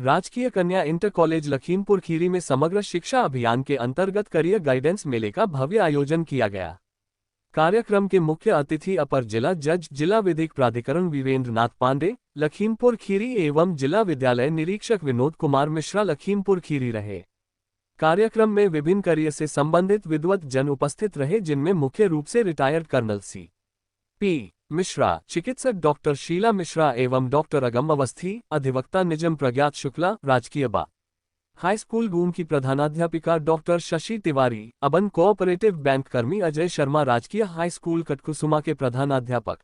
राजकीय कन्या inter college Lakhimpur Kheri में समग्र शिक्षा अभियान के अंतर्गत करियर गाइडेंस मेले का भव्य आयोजन किया गया। कार्यक्रम के मुख्य अतिथि अपर जिला जज जिला विधिक प्राधिकरण वीरेंद्र नाथ पांडे लखीमपुर खीरी एवं जिला विद्यालय निरीक्षक विनोद कुमार मिश्रा लखीमपुर खीरी रहे। कार्यक्रम में विभिन्न करियर से संबंधित विद्वत जन उपस्थित रहे, जिनमें मुख्य रूप से रिटायर्ड कर्नल C.P. मिश्रा, चिकित्सक डॉक्टर शीला मिश्रा एवं डॉक्टर अगम अवस्थी, अधिवक्ता निजम प्रज्ञात शुक्ला, राजकीय बा हाई स्कूल गूम की प्रधानाध्यापिका doctor Shashi Tiwari, urban cooperative bank कर्मी अजय शर्मा, राजकीय हाई स्कूल कटकुसुमा के प्रधानाध्यापक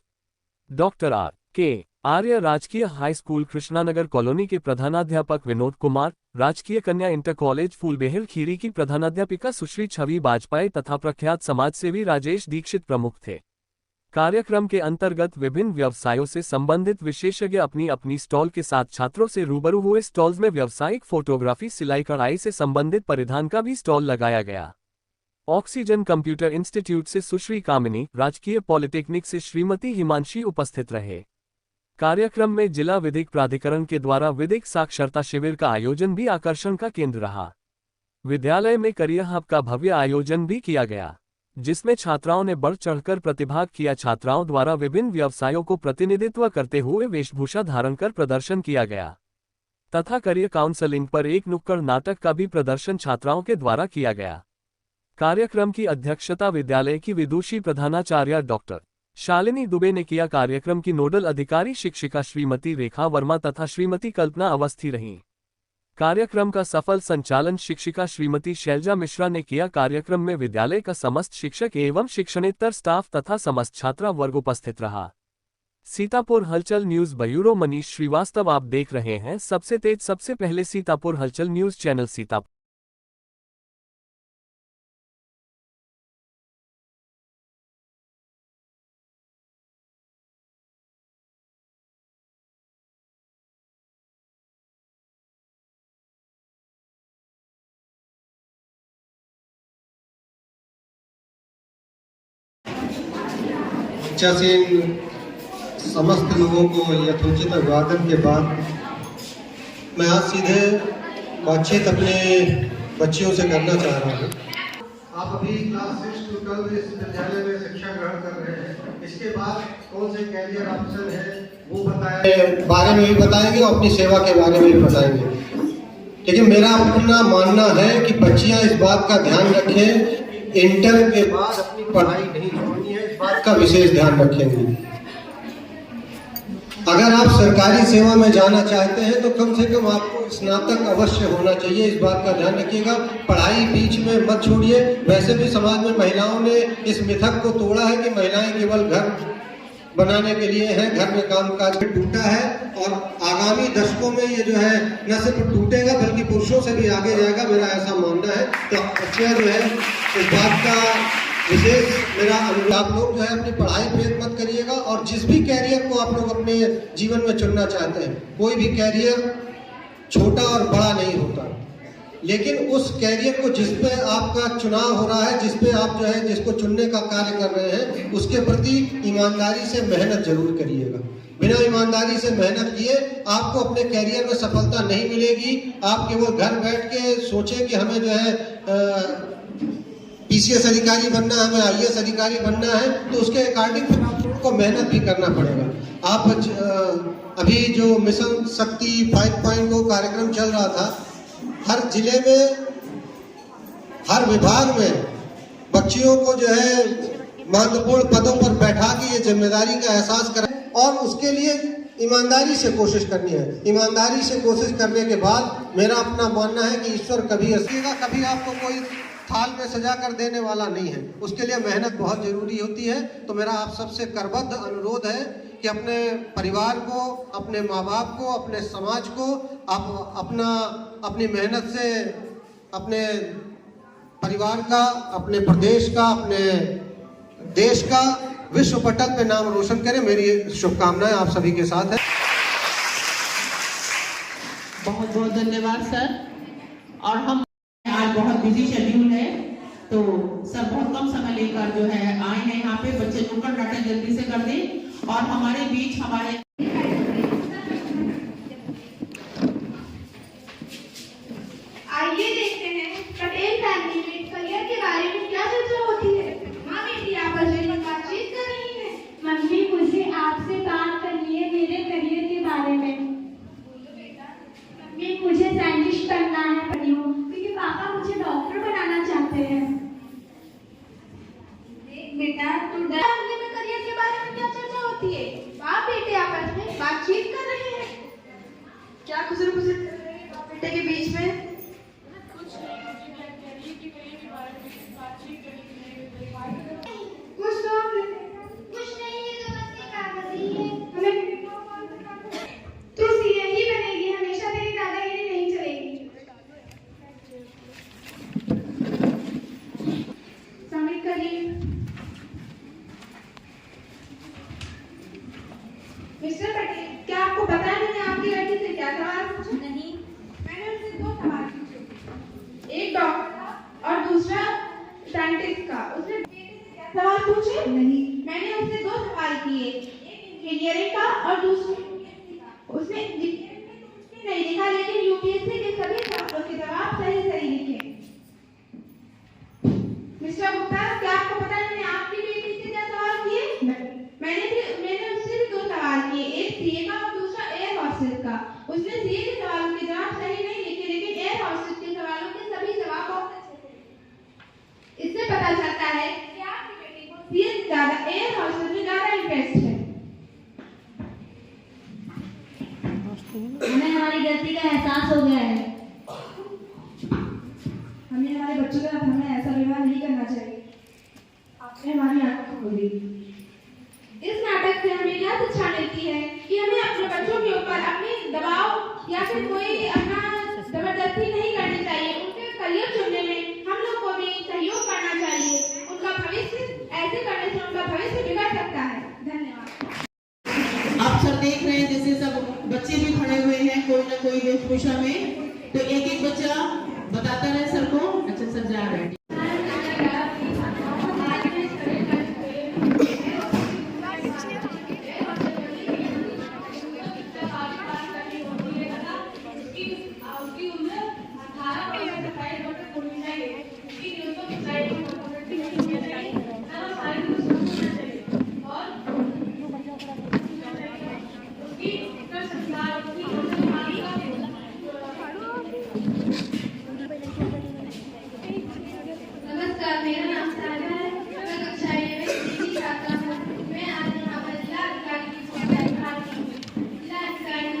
डॉक्टर R.K. आर्य, राजकीय हाई स्कूल कृष्णानगर कॉलोनी के प्रधानाध्यापक विनोद कुमार, राजकीय कन्या इंटर कॉलेज फूलबेहल खीरी की प्रधानाध्यापिका सुश्री छवि बाजपेयी तथा प्रख्यात समाजसेवी राजेश दीक्षित प्रमुख थे। कार्यक्रम के अंतर्गत विभिन्न व्यवसायों से संबंधित विशेषज्ञ अपनी अपनी स्टॉल के साथ छात्रों से रूबरू हुए। स्टॉल्स में व्यावसायिक फोटोग्राफी, सिलाई कढ़ाई से संबंधित परिधान का भी स्टॉल लगाया गया। ऑक्सीजन कंप्यूटर इंस्टीट्यूट से सुश्री कामिनी, राजकीय पॉलिटेक्निक से श्रीमती हिमांशी उपस्थित रहे। कार्यक्रम में जिला विधिक प्राधिकरण के द्वारा विधिक साक्षरता शिविर का आयोजन भी आकर्षण का केंद्र रहा। विद्यालय में करियर हब का भव्य आयोजन भी किया गया, जिसमें छात्राओं ने बढ़ चढ़कर प्रतिभाग किया। छात्राओं द्वारा विभिन्न व्यवसायों को प्रतिनिधित्व करते हुए वेशभूषा धारण कर प्रदर्शन किया गया तथा करियर काउंसलिंग पर एक नुक्कड़ नाटक का भी प्रदर्शन छात्राओं के द्वारा किया गया। कार्यक्रम की अध्यक्षता विद्यालय की विदुषी प्रधानाचार्य डॉक्टर शालिनी दुबे ने किया। कार्यक्रम की नोडल अधिकारी शिक्षिका श्रीमती रेखा वर्मा तथा श्रीमती कल्पना अवस्थी रहीं। कार्यक्रम का सफल संचालन शिक्षिका श्रीमती शैलजा मिश्रा ने किया। कार्यक्रम में विद्यालय का समस्त शिक्षक एवं शिक्षणेतर स्टाफ तथा समस्त छात्रा वर्ग उपस्थित रहा। सीतापुर हलचल न्यूज ब्यूरो मनीष श्रीवास्तव। आप देख रहे हैं सबसे तेज सबसे पहले सीतापुर हलचल न्यूज चैनल सीतापुर। इन समस्त लोगों को यथोचित अभिवादन के बाद मैं आज सीधे बातचीत अपने बच्चियों से करना चाह रहा हूँ। आप अभी क्लास 6 टू 12 इस विद्यालय में शिक्षा ग्रहण कर रहे हैं। इसके बाद कौन से कैरियर ऑप्शन है वो बारे में भी बताएंगे और अपनी सेवा के बारे में भी बताएंगे। लेकिन मेरा अपना मानना है कि बच्चियां इस बात का ध्यान रखें, इंटर के बाद अपनी पढ़ाई नहीं छोड़नी है, इस बात का विशेष ध्यान रखेंगे। अगर आप सरकारी सेवा में जाना चाहते हैं तो कम से कम आपको स्नातक अवश्य होना चाहिए, इस बात का ध्यान रखिएगा। पढ़ाई बीच में मत छोड़िए। वैसे भी समाज में महिलाओं ने इस मिथक को तोड़ा है कि महिलाएं केवल घर बनाने के लिए है, घर में कामकाज में टूटा है और आगामी दशकों में ये जो है न सिर्फ टूटेगा बल्कि पुरुषों से भी आगे जाएगा, मेरा ऐसा मानना है। तो बच्चियां जो है इस बात का विशेष मेरा अनुरोध, आप लोग जो है अपनी पढ़ाई ब्रेक मत करिएगा और जिस भी कैरियर को आप लोग अपने जीवन में चुनना चाहते हैं, कोई भी कैरियर छोटा और बड़ा नहीं होता, लेकिन उस कैरियर को जिस पे आपका चुनाव हो रहा है, जिस पे आप जो है जिसको चुनने का कार्य कर रहे हैं, उसके प्रति ईमानदारी से मेहनत जरूर करिएगा। बिना ईमानदारी से मेहनत किए आपको अपने कैरियर में सफलता नहीं मिलेगी। आप केवल घर बैठ के सोचें कि हमें जो है PCS अधिकारी बनना है, हमें IAS अधिकारी बनना है, तो उसके अकॉर्डिंग फिर आपको मेहनत भी करना पड़ेगा। आप अभी जो मिशन शक्ति 5.0 कार्यक्रम चल रहा था, हर जिले में हर विभाग में बच्चियों को जो है महत्वपूर्ण पदों पर बैठा के ये जिम्मेदारी का एहसास करें और उसके लिए ईमानदारी से कोशिश करनी है। ईमानदारी से कोशिश करने के बाद मेरा अपना मानना है कि ईश्वर कभी हंसेगा, कभी आपको कोई थाल में सजा कर देने वाला नहीं है। उसके लिए मेहनत बहुत जरूरी होती है। तो मेरा आप सबसे करबद्ध अनुरोध है कि अपने परिवार को, अपने माँ बाप को, अपने समाज को आप अपनी मेहनत से अपने परिवार का, अपने प्रदेश का, अपने देश का विश्व पटल पे नाम रोशन करें। मेरी शुभकामनाएं आप सभी के साथ है। बहुत बहुत धन्यवाद सर। और हम आज बहुत बिजी शेड्यूल है, तो सर बहुत कम समय लेकर जो है आए हैं यहाँ पे। बच्चे नुक्कड़ नाटक जल्दी से कर दें और हमारे बीच हमारे आइए देखते हैं पटेल फैमिली में करियर के बारे में क्या चर्चा होती है। माँ बेटी आपस में बातचीत कर रही है। मम्मी, मुझे आपसे बात करनी है मेरे करियर के बारे में। मम्मी, मुझे साइंटिस्ट बनना है पढ़ी हूँ क्योंकि पापा मुझे डॉक्टर बनाना चाहते हैं। बेटा फैमिली में करियर के बारे में क्या चर्चा होती है। माँ बेटे आपस में बातचीत कर रहे हैं। क्या खुसर खुसर चल रही है माँ बेटे के बीच में। कुछ नहीं, ये तो बस एक कागज़ी है। तू सीए ही बनेगी, हमेशा तेरी दादागिरी नहीं चलेगी। सबमिट करिए। मिस्टर पटेल, क्या आपको पता है मैंने आपकी लड़की से क्या सवाल पूछा? नहीं। मैंने उससे 2 सवाल पूछे, एक डॉक्टर का और दूसरा साइंटिस्ट का। उसने क्या सवाल पूछे? नहीं। मैंने उससे 2 सवाल किए, एक इंजीनियरिंग का और दूसरा उसने इंजीनियरिंग में कुछ भी नहीं लिखा, लेकिन यूपीएससी के सभी सवालों के जवाब सही लिखे। मिस्टर गुप्ता, क्या आपको पता है मैंने आपकी बेटी से क्या सवाल किए? मैंने उससे भी 2 सवाल किए, एक सीए का और दूसरा एयर हॉस्टेस का। उसने सीए के सवालों के जवाब सही नहीं लिखे, लेकिन एयर हॉस्टेस के सवालों के सभी जवाब बहुत अच्छे थे। इससे पता चलता है कि आपकी बेटी को सीए से ज्यादा एयर हॉस्टेस में ज्यादा इंटरेस्ट है। हमें हमारी गलती का एहसास हो गया है। हमें हमारे बच्चों के साथ हमें ऐसा व्यवहार नहीं करना चाहिए। आपने हमारी आंखें खोल दी। इस नाटक से हमें क्या शिक्षा मिलती है कि हमें अपने बच्चों के ऊपर अपनी दबाव या फिर कोई अपना जबरदस्ती नहीं करनी चाहिए। उनके करियर चुनने में हम लोग को भी सहयोग करना चाहिए। उनका भविष्य ऐसे करने से उनका भविष्य बिगड़ सकता है। धन्यवाद। आप सब देख रहे हैं जैसे सब बच्चे भी खड़े हुए हैं कोई ना कोई वेशभूषा में, तो एक एक बच्चा बताता रहे सर को। अच्छा सर जा रहे हैं। नमस्कार, मेरा नाम सागर है। मैं कक्षा 11 में छात्रा हूँ। मैं आज यहाँ पर जिला अधिकारी की जिम्मेदारी निभाती हूँ। जिला अधिकारी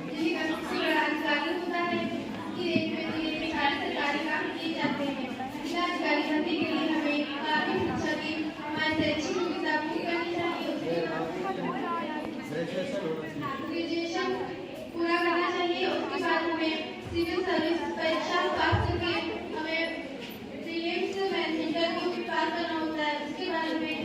दिल्ली का सबसे बड़ा अधिकारी होता है। उसकी देखरेख में सारे सरकारी काम किए जाते हैं। जिला अधिकारी बनने के लिए हमें काफी शिक्षा की हमारे शैक्षिक योग्यता पूरी करनी चाहिए। ग्रेजुएशन पूरा करना चाहिए। उसके बाद हमें सिविल सर्विस परीक्षा पास करके हमें प्रीलिम्स में इंटरव्यू भी पास करना होता है। उसके बाद हमें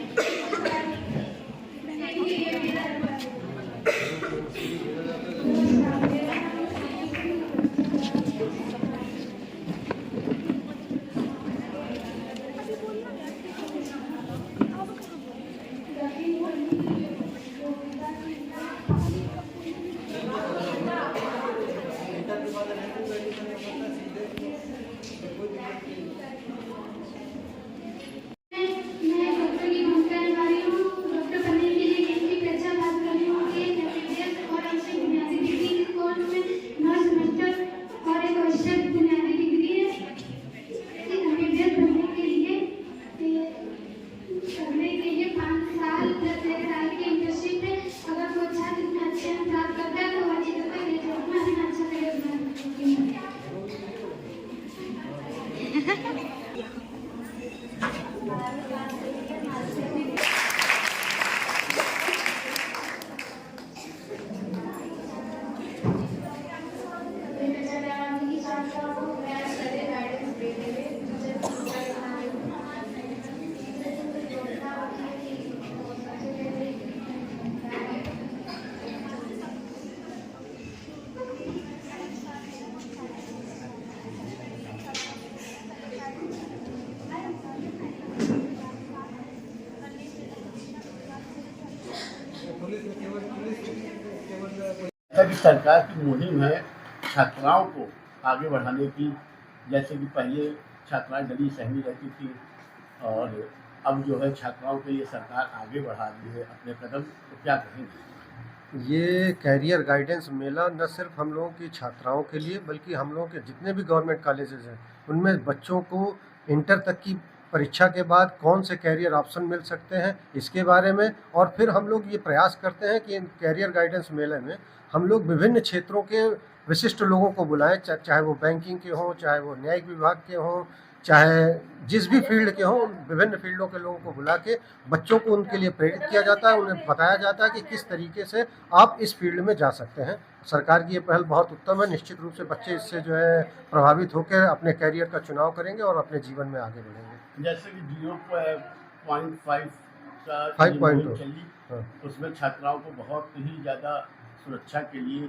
सरकार की मुहिम है छात्राओं को आगे बढ़ाने की, जैसे कि पहले छात्राएं गली सहमी रहती थी और अब जो है छात्राओं के लिए सरकार आगे बढ़ा रही है अपने कदम, तो क्या कहेंगे? ये कैरियर गाइडेंस मेला न सिर्फ हम लोगों की छात्राओं के लिए बल्कि हम लोगों के जितने भी गवर्नमेंट कॉलेजेस हैं उनमें बच्चों को इंटर तक की परीक्षा के बाद कौन से कैरियर ऑप्शन मिल सकते हैं इसके बारे में, और फिर हम लोग ये प्रयास करते हैं कि इन कैरियर गाइडेंस मेले में हम लोग विभिन्न क्षेत्रों के विशिष्ट लोगों को बुलाएं, चाहे वो बैंकिंग के हों, चाहे वो न्यायिक विभाग के हों, चाहे जिस भी फील्ड के हों, विभिन्न फील्डों के लोगों को बुला के बच्चों को उनके लिए प्रेरित किया जाता है, उन्हें बताया जाता है कि किस तरीके से आप इस फील्ड में जा सकते हैं। सरकार की ये पहल बहुत उत्तम है। निश्चित रूप से बच्चे इससे जो है प्रभावित होकर अपने कैरियर का चुनाव करेंगे और अपने जीवन में आगे बढ़ेंगे। जैसे कि 0.5 का 5.0 चली, हाँ। उसमें छात्राओं को बहुत ही ज़्यादा सुरक्षा के लिए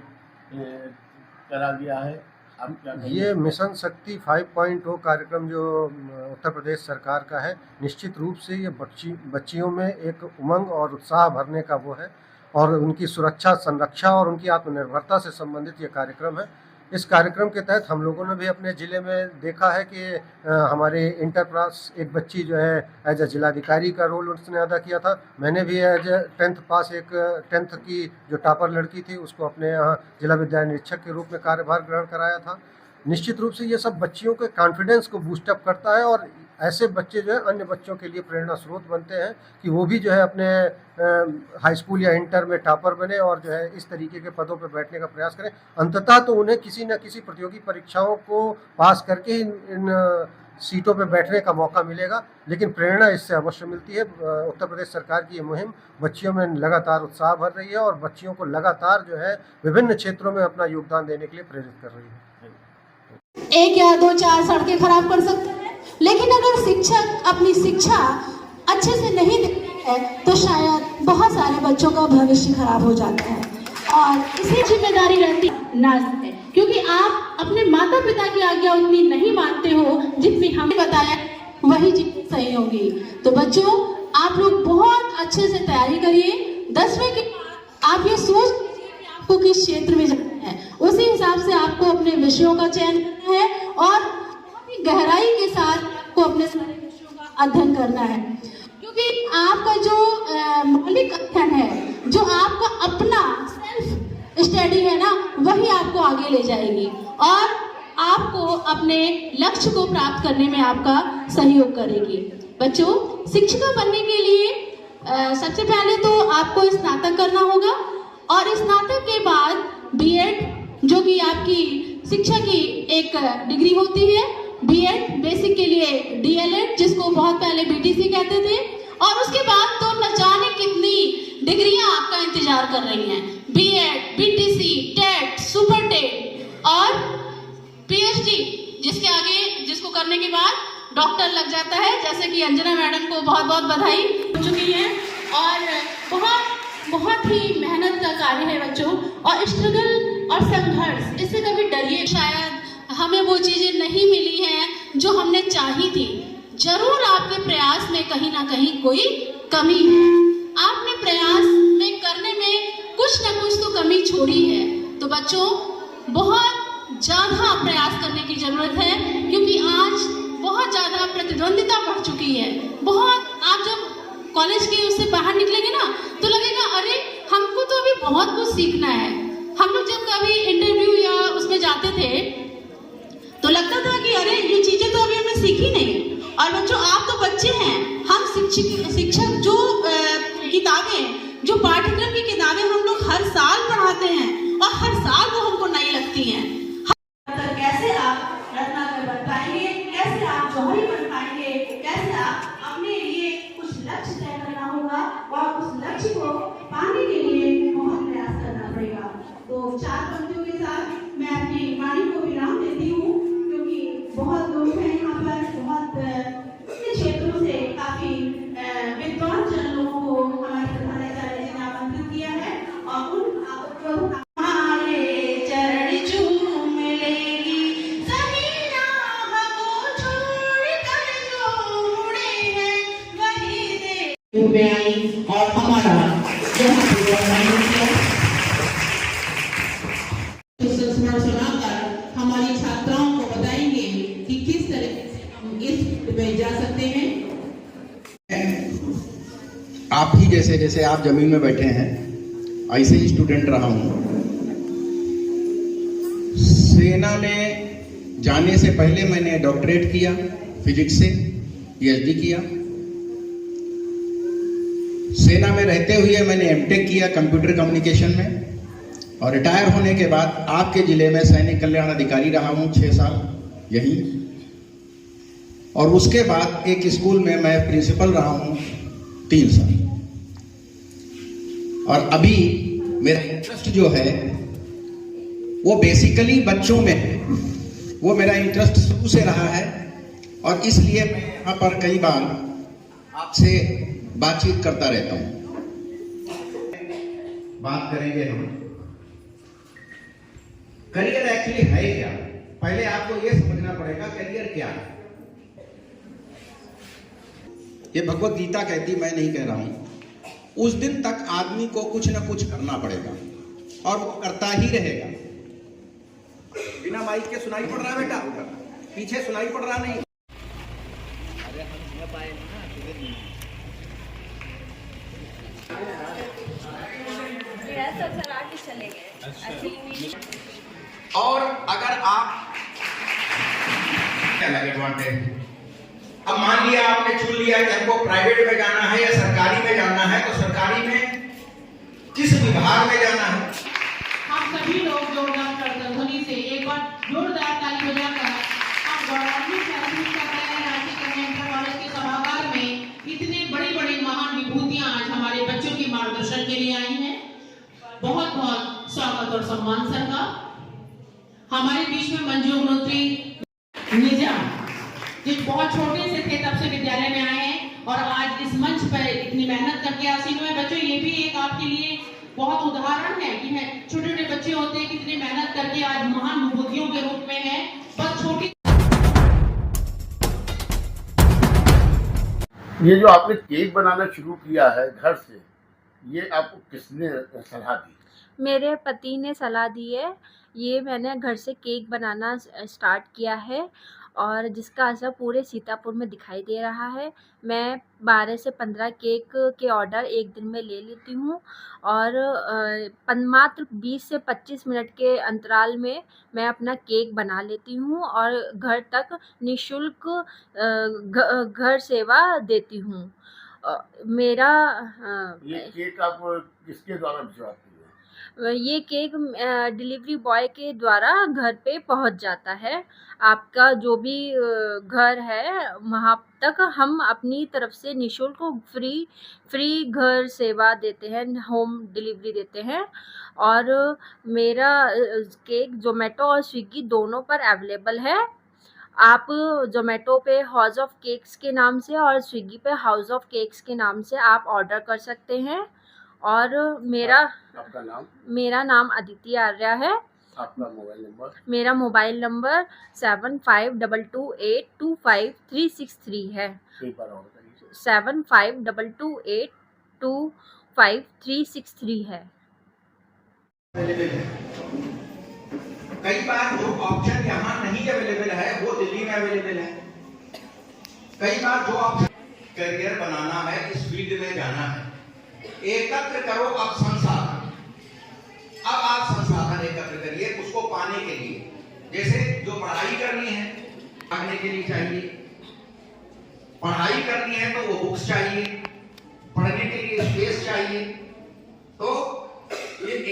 करा गया है। आप क्या कहेंगे? ये मिशन शक्ति 5.0 कार्यक्रम जो उत्तर प्रदेश सरकार का है, निश्चित रूप से ये बच्चियों में एक उमंग और उत्साह भरने का वो है और उनकी सुरक्षा, संरक्षा और उनकी आत्मनिर्भरता से संबंधित ये कार्यक्रम है। इस कार्यक्रम के तहत हम लोगों ने भी अपने ज़िले में देखा है कि हमारे इंटर पास एक बच्ची जो है एज ए जिलाधिकारी का रोल उसने अदा किया था। मैंने भी एज ए 10th पास एक 10th की जो टॉपर लड़की थी उसको अपने यहाँ जिला विद्यालय निरीक्षक के रूप में कार्यभार ग्रहण कराया था। निश्चित रूप से ये सब बच्चियों के कॉन्फिडेंस को बूस्टअप करता है और ऐसे बच्चे जो है अन्य बच्चों के लिए प्रेरणा स्रोत बनते हैं कि वो भी जो है अपने हाई स्कूल या इंटर में टॉपर बने और जो है इस तरीके के पदों पर बैठने का प्रयास करें। अंततः तो उन्हें किसी न किसी प्रतियोगी परीक्षाओं को पास करके इन सीटों पर बैठने का मौका मिलेगा, लेकिन प्रेरणा इससे अवश्य मिलती है। उत्तर प्रदेश सरकार की ये मुहिम बच्चियों में लगातार उत्साह भर रही है और बच्चियों को लगातार जो है विभिन्न क्षेत्रों में अपना योगदान देने के लिए प्रेरित कर रही है। एक या दो चार सड़कें खराब कर सकते हैं, लेकिन अगर शिक्षक अपनी शिक्षा अच्छे से नहीं देते हैं तो शायद बहुत सारे बच्चों का भविष्य खराब हो जाता है और इसी जिम्मेदारी रहती ना है, क्योंकि आप अपने माता पिता की आज्ञा उतनी नहीं मानते हो जितनी हमें बताया वही चीज सही होगी। तो बच्चों, आप लोग बहुत अच्छे से तैयारी करिए। 10वीं के बाद आप ये सोच लीजिए कि आपको किस क्षेत्र में जाना है, उसी हिसाब से आपको अपने विषयों का चयन करना है और बहुत ही गहराई के साथ आपको अपने सारे विषयों का अध्ययन करना है, क्योंकि आपका जो मौलिक अध्ययन है, जो आपका अपना सेल्फ स्टडी है ना, वही आपको आगे ले जाएगी और आपको अपने लक्ष्य को प्राप्त करने में आपका सहयोग करेगी। बच्चों, शिक्षिका बनने के लिए सबसे पहले तो आपको स्नातक करना होगा और स्नातक के बाद बीएड, जो कि आपकी शिक्षा की एक डिग्री होती है, बीएड बेसिक के लिए डीएलएड, जिसको बहुत पहले बीटीसी कहते थे, और उसके बाद तो न जाने कितनी डिग्रियां आपका इंतजार कर रही हैं। BEd, BTC, TET, super TET और पीएचडी, जिसके आगे जिसको करने के बाद डॉक्टर लग जाता है, जैसे कि अंजना मैडम को बहुत बहुत बधाई हो चुकी है और बहुत ही मेहनत का कार्य है बच्चों। और स्ट्रगल और संघर्ष, इससे कभी डरिए। शायद हमें वो चीजें नहीं मिली हैं जो हमने चाही थी, जरूर आपके प्रयास में कहीं ना कहीं कोई कमी है। आपने प्रयास में करने में कुछ ना कुछ तो कमी छोड़ी है। तो बच्चों, बहुत ज्यादा प्रयास करने की जरूरत है, क्योंकि आज बहुत ज्यादा प्रतिद्वंदिता बढ़ चुकी है। आप जब कॉलेज के उससे बाहर निकलेंगे ना, तो लगेगा अरे हमको तो अभी बहुत कुछ सीखना है। हम लोग जब कभी इंटरव्यू या उसमें जाते थे तो लगता था कि अरे ये चीजें तो अभी हमने सीखी नहीं। और बच्चों, आप तो बच्चे हैं, हम शिक्षक जो किताबें, जो पाठ्यक्रम की किताबें हम लोग हर साल पढ़ाते हैं और हर साल वो हमको नई लगती हैं। कैसे आप रत्नाकर बन पाएंगे, कैसे आप जौहरी बन पाएंगे, कैसे आप अपने लिए कुछ लक्ष्य तय करना होगा और उस लक्ष्य को पाने के लिए बहुत प्रयास करना पड़ेगा। तो 4 पंक्तियों के साथ मैं अपनी वाणी को विराम देती हूँ, क्योंकि बहुत लोग हैं यहाँ पर, बहुत क्षेत्रों से काफी विद्वान जन लोगों को हमारे प्रधानाचार्य जी ने आमंत्रित किया है और उन में आई और हमारा सुनाकर हमारी छात्राओं को बताएंगे कि वे जा सकते हैं। आप ही जैसे जैसे आप जमीन में बैठे हैं ऐसे ही स्टूडेंट रहा हूं। सेना में जाने से पहले मैंने डॉक्टरेट किया फिजिक्स से, पीएचडी किया। सेना में रहते हुए मैंने एमटेक किया कंप्यूटर कम्युनिकेशन में, और रिटायर होने के बाद आपके जिले में सैनिक कल्याण अधिकारी रहा हूं 6 साल यहीं, और उसके बाद एक स्कूल में मैं प्रिंसिपल रहा हूं 3 साल। और अभी मेरा इंटरेस्ट जो है वो बेसिकली बच्चों में है, वो मेरा इंटरेस्ट शुरू से रहा है, और इसलिए मैं यहाँ पर कई बार आपसे बातचीत करता रहता हूँ। बात करेंगे हम करियर एक्चुअली है क्या। पहले आपको ये समझना पड़ेगा करियर क्या है। ये भगवत गीता कहती, मैं नहीं कह रहा हूं। उस दिन तक आदमी को कुछ ना कुछ करना पड़ेगा, और वो करता ही रहेगा। बिना माइक के सुनाई पड़ रहा है बेटा? पीछे सुनाई पड़ रहा नहीं? चले गए। और अगर आप क्या लगे एडवांटेज, अब मान लिया आपने चुन लिया कि हमको प्राइवेट में जाना है या सरकारी में जाना है, तो सरकारी में किस विभाग में जाना है? हम सभी लोग जोरदार करतध्वनि से एक बार जोरदार ताली बजाकर हम गवर्नमेंट सर्विस कर रहे हैं। रांची कन्वेंशन कॉलेज के सभागार में इतनी बड़ी बड़ी महान विभूतियां आज हमारे बच्चों के मार्गदर्शन के लिए आई हैं। बहुत बहुत स्वागत और सम्मान सर का। हमारे बीच में मंजू अग्निहोत्री निजाम, जो बहुत छोटे से थे तब से विद्यालय में आए हैं, और आज इस मंच पर इतनी मेहनत करके आसीन हुए। बच्चों, ये भी एक आपके लिए बहुत उदाहरण है कि छोटे छोटे बच्चे होते हैं कितनी मेहनत करके आज महान विभूतियों के रूप में है। बस छोटी ये जो आपने केक बनाना शुरू किया है घर से, ये आपको किसने सलाह दी? मेरे पति ने सलाह दी है। ये मैंने घर से केक बनाना स्टार्ट किया है, और जिसका असर पूरे सीतापुर में दिखाई दे रहा है। मैं 12 से 15 केक के ऑर्डर एक दिन में ले लेती हूँ, और मात्र 20 से 25 मिनट के अंतराल में मैं अपना केक बना लेती हूँ, और घर तक निःशुल्क घर सेवा देती हूँ। मेरा ये केक आप किसके द्वारा भिजवाती है? ये केक डिलीवरी बॉय के द्वारा घर पे पहुंच जाता है। आपका जो भी घर है वहाँ तक हम अपनी तरफ से निःशुल्क फ्री घर सेवा देते हैं, होम डिलीवरी देते हैं। और मेरा केक जोमेटो और स्विगी दोनों पर अवेलेबल है। आप जोमेटो पे हाउस ऑफ केक्स के नाम से और स्विगी पे हाउस ऑफ केक्स के नाम से आप ऑर्डर कर सकते हैं। और आपका नाम? मेरा नाम अदिति आर्या है। आपका मोबाइल नंबर? मेरा मोबाइल नंबर 7522825363 है। 7522825363 है। कई बार जो ऑप्शन यहाँ नहीं अवेलेबल है वो दिल्ली में अवेलेबल है। कई बार जो ऑप्शन करियर बनाना है, इस फील्ड में जाना है, एकत्र करो अब संसाधन। अब आप संसाधन एकत्र करिए उसको पाने के लिए। जैसे जो पढ़ाई करनी है पढ़ने के लिए चाहिए, पढ़ाई करनी है तो वो बुक्स चाहिए, पढ़ने के लिए स्पेस चाहिए। तो ये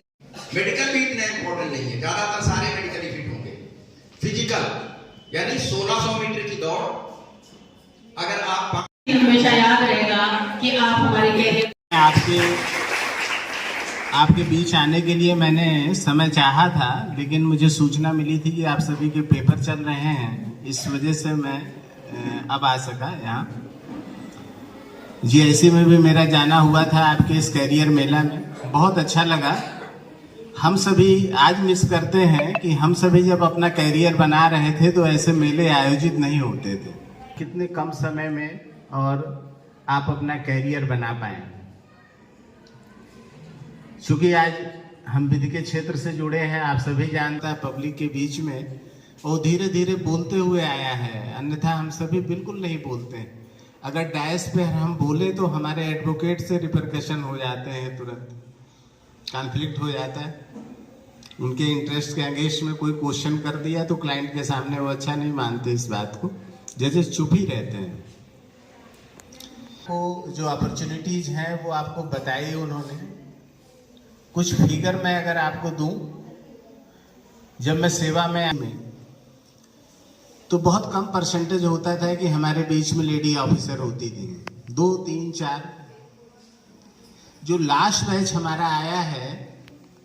मेडिकल भी इतना इंपॉर्टेंट नहीं है, ज्यादातर सारे मेडिकल फिट होंगे। फिजिकल यानी 1600 मीटर की दौड़ अगर आप हमेशा याद रहेगा कि आप हमारे कैरियर आपके बीच आने के लिए मैंने समय चाहा था, लेकिन मुझे सूचना मिली थी कि आप सभी के पेपर चल रहे हैं, इस वजह से मैं अब आ सका यहाँ। GIC में भी मेरा जाना हुआ था आपके इस कैरियर मेला में, बहुत अच्छा लगा। हम सभी आज मिस करते हैं कि हम सभी जब अपना कैरियर बना रहे थे तो ऐसे मेले आयोजित नहीं होते थे। कितने कम समय में और आप अपना कैरियर बना पाए। चूँकि आज हम विधि के क्षेत्र से जुड़े हैं, आप सभी जानते हैं पब्लिक के बीच में और धीरे धीरे बोलते हुए आया है, अन्यथा हम सभी बिल्कुल नहीं बोलते हैं। अगर डायस पे हम बोले तो हमारे एडवोकेट से रिपरकशन हो जाते हैं, तुरंत कॉन्फ्लिक्ट हो जाता है। उनके इंटरेस्ट के अगेंस्ट में कोई क्वेश्चन कर दिया तो क्लाइंट के सामने वो अच्छा नहीं मानते इस बात को, जैसे चुप ही रहते हैं। वो जो अपॉर्चुनिटीज हैं वो आपको बताई उन्होंने। कुछ फिगर मैं अगर आपको दूं, जब मैं सेवा में तो बहुत कम परसेंटेज होता था कि हमारे बीच में लेडी ऑफिसर होती थी, 2, 3, 4। जो लास्ट बैच हमारा आया है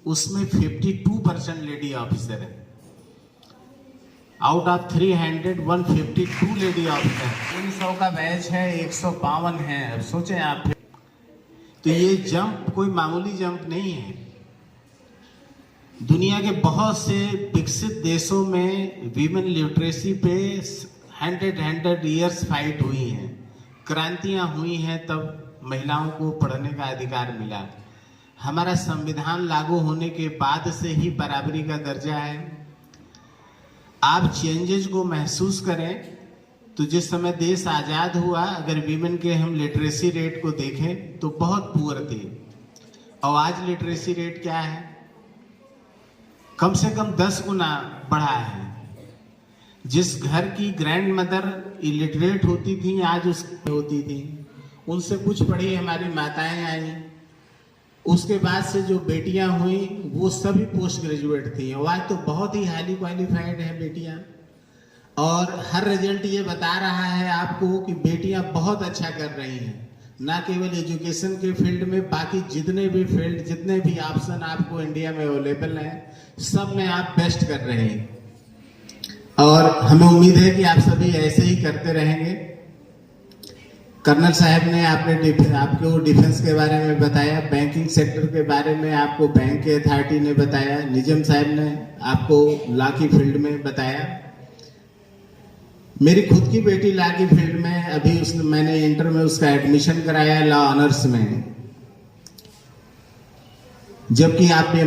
उसमें 52% लेडी ऑफिसर है। Out of 300 152 lady officer. 300 का बैच है, 152 है। अब सोचें आप, तो ये जंप कोई मामूली जंप नहीं है। दुनिया के बहुत से विकसित देशों में वीमेन लिटरेसी पे 100 ईयर्स फाइट हुई हैं, क्रांतियां हुई हैं, तब महिलाओं को पढ़ने का अधिकार मिला। हमारा संविधान लागू होने के बाद से ही बराबरी का दर्जा है। आप चेंजेस को महसूस करें तो जिस समय देश आज़ाद हुआ, अगर वीमेन के हम लिटरेसी रेट को देखें तो बहुत पुअर थी, और आज लिटरेसी रेट क्या है? कम से कम 10 गुना बढ़ा है। जिस घर की ग्रैंड मदर इलिटरेट होती थी, आज उसकी होती थी। उनसे कुछ पढ़ी हमारी माताएं आई, उसके बाद से जो बेटियां हुई वो सभी पोस्ट ग्रेजुएट थी, और आज तो बहुत ही हाईली क्वालिफाइड है बेटियां। और हर रिजल्ट ये बता रहा है आपको कि बेटियां बहुत अच्छा कर रही हैं, ना केवल एजुकेशन के फील्ड में, बाकी जितने भी फील्ड, जितने भी ऑप्शन आपको इंडिया में अवेलेबल हैं, सब में आप बेस्ट कर रहे हैं। और हमें उम्मीद है कि आप सभी ऐसे ही करते रहेंगे। कर्नल साहब ने आपको डिफेंस के बारे में बताया, बैंकिंग सेक्टर के बारे में आपको बैंक के अथॉरिटी ने बताया, निजाम साहब ने आपको लॉ की फील्ड में बताया। मेरी खुद की बेटी लॉ की फील्ड में, अभी मैंने इंटर में उसका एडमिशन कराया लॉ ऑनर्स में। जबकि आप ये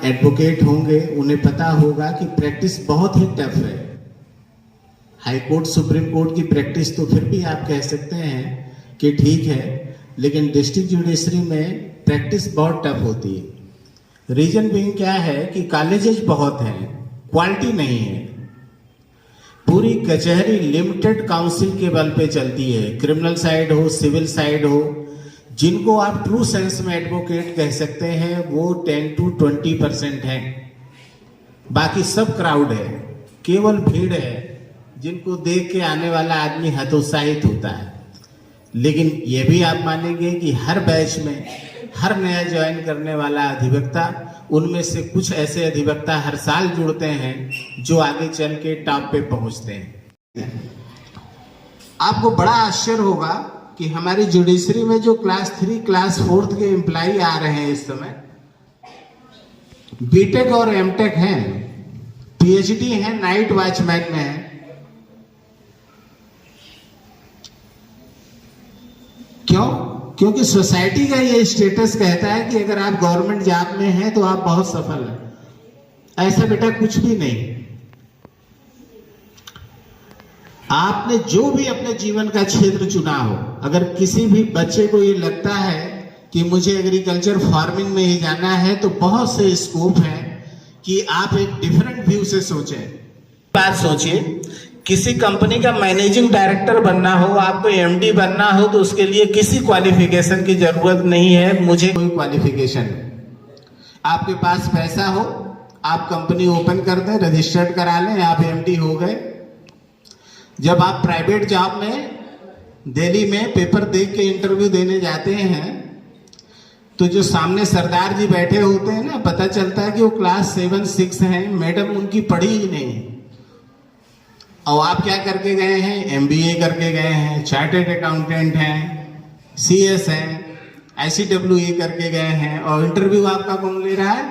एडवोकेट होंगे, उन्हें पता होगा कि प्रैक्टिस बहुत ही टफ है। हाई कोर्ट, सुप्रीम कोर्ट की प्रैक्टिस तो फिर भी आप कह सकते हैं कि ठीक है, लेकिन डिस्ट्रिक्ट जुडिशरी में प्रैक्टिस बहुत टफ होती है। रीजन बीइंग क्या है कि कॉलेजेस बहुत हैं, क्वालिटी नहीं है। पूरी कचहरी लिमिटेड काउंसिल के बल पे चलती है, क्रिमिनल साइड हो, सिविल साइड हो। जिनको आप ट्रू सेंस में एडवोकेट कह सकते हैं वो 10 to 20% है, बाकी सब क्राउड है, केवल भीड़ है जिनको देख के आने वाला आदमी हतोत्साहित होता है। लेकिन ये भी आप मानेंगे कि हर बैच में हर नया ज्वाइन करने वाला अधिवक्ता, उनमें से कुछ ऐसे अधिवक्ता हर साल जुड़ते हैं जो आगे चल के टॉप पे पहुंचते हैं। आपको बड़ा आश्चर्य होगा कि हमारी जुडिशरी में जो क्लास 3, क्लास 4 के एम्प्लॉय आ रहे हैं इस समय, बीटेक और एमटेक हैं, पीएचडी हैं, नाइट वॉचमैन में हैं। क्यों? क्योंकि सोसाइटी का ये स्टेटस कहता है कि अगर आप गवर्नमेंट जॉब में हैं तो आप बहुत सफल हैं। ऐसा बेटा कुछ भी नहीं। आपने जो भी अपने जीवन का क्षेत्र चुना हो, अगर किसी भी बच्चे को ये लगता है कि मुझे एग्रीकल्चर फार्मिंग में ही जाना है, तो बहुत से स्कोप है कि आप एक डिफरेंट व्यू से सोचें। बात सोचिए, किसी कंपनी का मैनेजिंग डायरेक्टर बनना हो, आपको एमडी बनना हो, तो उसके लिए किसी क्वालिफिकेशन की जरूरत नहीं है। मुझे कोई क्वालिफिकेशन, आपके पास पैसा हो, आप कंपनी ओपन कर दें, रजिस्टर्ड करा लें, आप एमडी हो गए। जब आप प्राइवेट जॉब में दिल्ली में पेपर देख के इंटरव्यू देने जाते हैं, तो जो सामने सरदार जी बैठे होते हैं ना, पता चलता है कि वो क्लास 7, 6 हैं, मैडम उनकी पढ़ी ही नहीं। और आप क्या करके गए हैं? एमबीए करके गए हैं, चार्टर्ड अकाउंटेंट हैं, सीएस हैं, आईसीडब्ल्यूए करके गए हैं, और इंटरव्यू आपका कौन ले रहा है?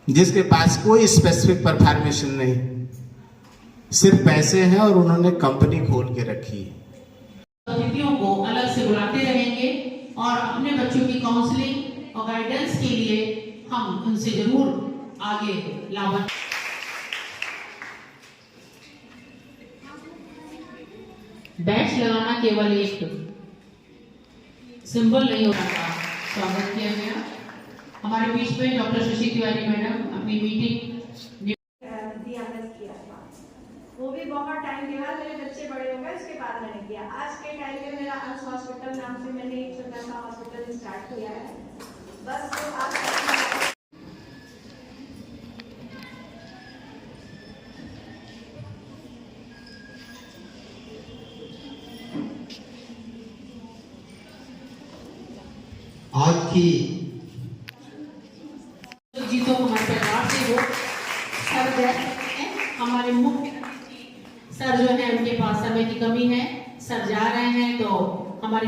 जिसके पास कोई स्पेसिफिक परफॉर्मेशन नहीं, सिर्फ पैसे हैं और उन्होंने कंपनी खोल के रखी है। अतिथियों को अलग से बुलाते रहेंगे और अपने बच्चों की काउंसलिंग और गाइडेंस के लिए हम उनसे जरूर आगे लाभ। बैच लगाना केवल एक सिंबल नहीं होता था। स्वागत किया गया। हमारे बीच में डॉक्टर शशि तिवारी मैडम अपनी मीटिंग किया था, वो भी बहुत टाइम के बाद, मेरे बच्चे बड़े हो गए उसके बाद मैंने किया। आज के टाइम में मेरा अंश हॉस्पिटल नाम से मैंने एक छोटा सा हॉस्पिटल स्टार्ट किया है। बस तो आज की जी तो हमारे परिवार से वो सर गए, हमारे मुख्य सर जो है उनके पास समय की कमी है, सर जा रहे हैं तो हमारी